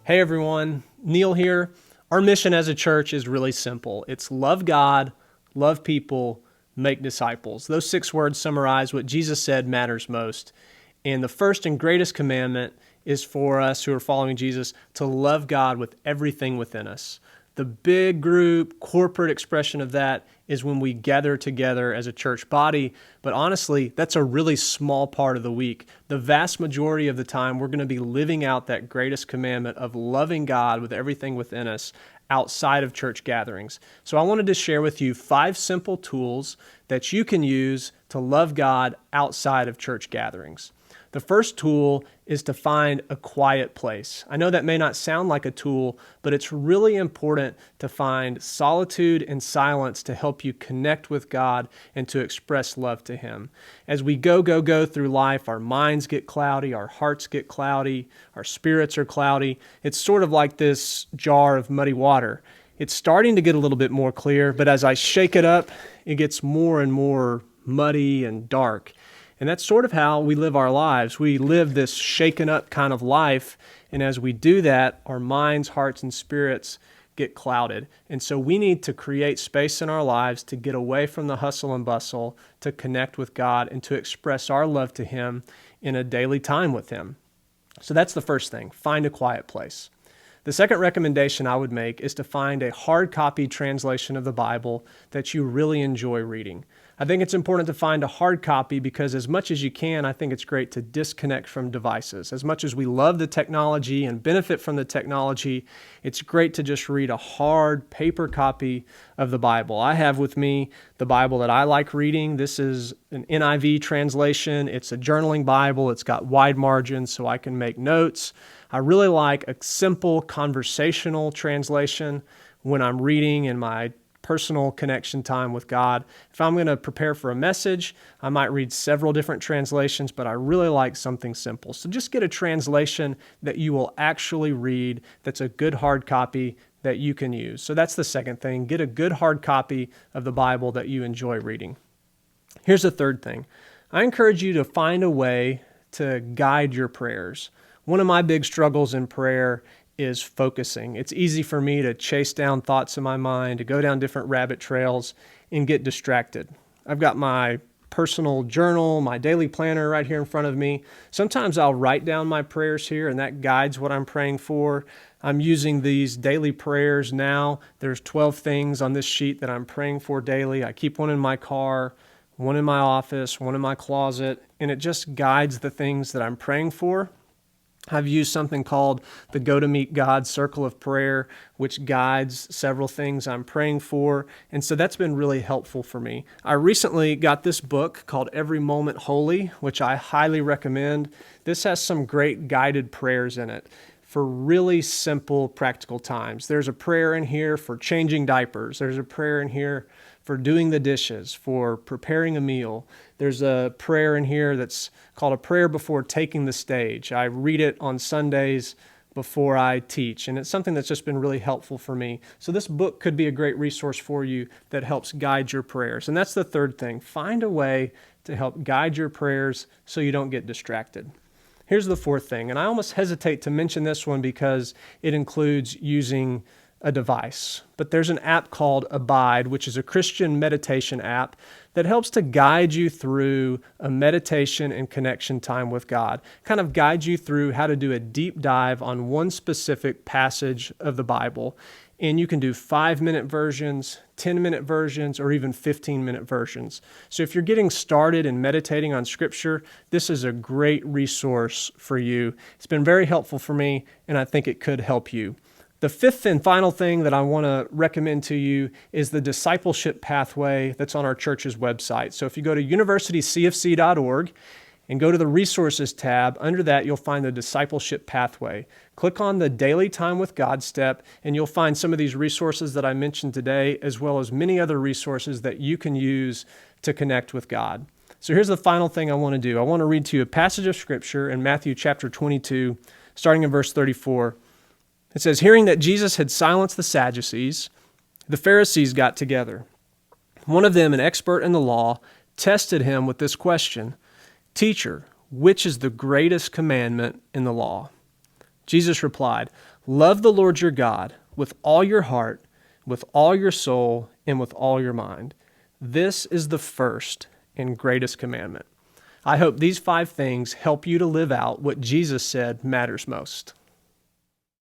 Hey everyone, Neil here. Our mission as a church is really simple. It's love God, love people, make disciples. Those 6 words summarize what Jesus said matters most. And the first and greatest commandment is for us who are following Jesus to love God with everything within us. The big group, corporate expression of that is when we gather together as a church body. But honestly, that's a really small part of the week. The vast majority of the time, we're going to be living out that greatest commandment of loving God with everything within us outside of church gatherings. So I wanted to share with you 5 simple tools that you can use to love God outside of church gatherings. The first tool is to find a quiet place. I know that may not sound like a tool, but it's really important to find solitude and silence to help you connect with God and to express love to Him. As we go through life, our minds get cloudy, our hearts get cloudy, our spirits are cloudy. It's sort of like this jar of muddy water. It's starting to get a little bit more clear, but as I shake it up, it gets more and more muddy and dark. And that's sort of how we live our lives. We live this shaken up kind of life, and as we do that, our minds, hearts, and spirits get clouded. And so we need to create space in our lives to get away from the hustle and bustle, to connect with God, and to express our love to Him in a daily time with Him. So that's the first thing, find a quiet place. The second recommendation I would make is to find a hard copy translation of the Bible that you really enjoy reading. I think it's important to find a hard copy because as much as you can, I think it's great to disconnect from devices. As much as we love the technology and benefit from the technology, it's great to just read a hard paper copy of the Bible. I have with me the Bible that I like reading. This is an NIV translation. It's a journaling Bible. It's got wide margins so I can make notes. I really like a simple conversational translation when I'm reading in my personal connection time with God. If I'm going to prepare for a message, I might read several different translations, but I really like something simple. So just get a translation that you will actually read that's a good hard copy that you can use. So that's the second thing. Get a good hard copy of the Bible that you enjoy reading. Here's the third thing. I encourage you to find a way to guide your prayers. One of my big struggles in prayer is focusing. It's easy for me to chase down thoughts in my mind, to go down different rabbit trails and get distracted. I've got my personal journal, my daily planner right here in front of me. Sometimes I'll write down my prayers here and that guides what I'm praying for. I'm using these daily prayers now. There's 12 things on this sheet that I'm praying for daily. I keep one in my car, one in my office, one in my closet, and it just guides the things that I'm praying for. I've used something called the Go to Meet God Circle of Prayer, which guides several things I'm praying for. And so that's been really helpful for me. I recently got this book called Every Moment Holy, which I highly recommend. This has some great guided prayers in it for really simple, practical times. There's a prayer in here for changing diapers. There's a prayer in here for doing the dishes, for preparing a meal. There's a prayer in here that's called a prayer before taking the stage. I read it on Sundays before I teach, and it's something that's just been really helpful for me. So this book could be a great resource for you that helps guide your prayers. And that's the third thing. Find a way to help guide your prayers so you don't get distracted. Here's the fourth thing, and I almost hesitate to mention this one because it includes using a device. But there's an app called Abide, which is a Christian meditation app that helps to guide you through a meditation and connection time with God. Kind of guides you through how to do a deep dive on one specific passage of the Bible. And you can do 5-minute versions, 10-minute versions, or even 15-minute versions. So if you're getting started in meditating on Scripture, this is a great resource for you. It's been very helpful for me, and I think it could help you. The fifth and final thing that I want to recommend to you is the discipleship pathway that's on our church's website. So if you go to universitycfc.org and go to the resources tab, under that you'll find the discipleship pathway. Click on the daily time with God step and you'll find some of these resources that I mentioned today, as well as many other resources that you can use to connect with God. So here's the final thing I want to do. I want to read to you a passage of Scripture in Matthew chapter 22, starting in verse 34. It says, hearing that Jesus had silenced the Sadducees, the Pharisees got together. One of them, an expert in the law, tested him with this question, Teacher, which is the greatest commandment in the law? Jesus replied, "Love the Lord your God with all your heart, with all your soul, and with all your mind. This is the first and greatest commandment." I hope these 5 things help you to live out what Jesus said matters most.